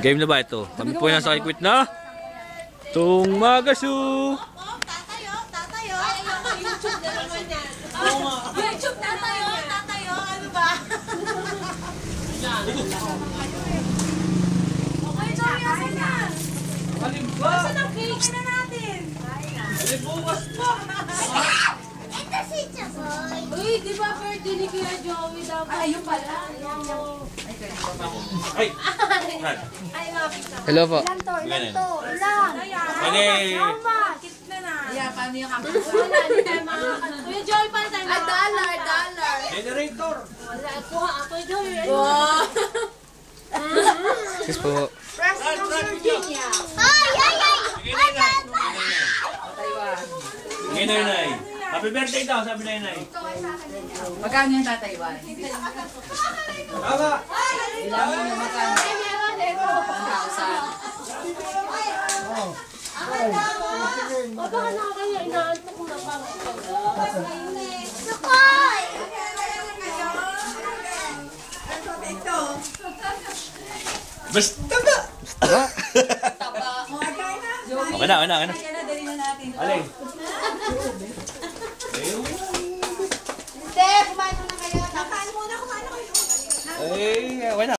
Game na ba ito? Kami po yan sa Quit na. Tung Magasu. Tatayo. Ay, YouTube na naman yan. YouTube tatayo. Ano ba? Okay, Joey, asan na? Asan ang cake na natin? Bukas pa. Ito si Chaboy. Uy, di ba birthday ni Kuya Joey dapat? Ay, yung pala. Ay! Ay, mapicture. Hello po. Ilan to? Kit na na. Yeah, paano yung kapatid? Wala, hindi tayo makakatawa. Kuya Joey, paano tayo makakatawa? Dollar. Generator! Wala, kuha ako. Kuya Joey, Wow. Yes po. President of Virginia. Ay! Ngayon na Nay. Happy birthday daw, sabi na Nay. Magkano yung tataywan? Tama! Ilan mo yung magkano? 1,000. O baka nakakaya, inaantok ko na pa. Sukoy! Basta ba? Okay na. Alin? Hindi, kumain muna kayo. Kumain muna kayo. Eh, okay na.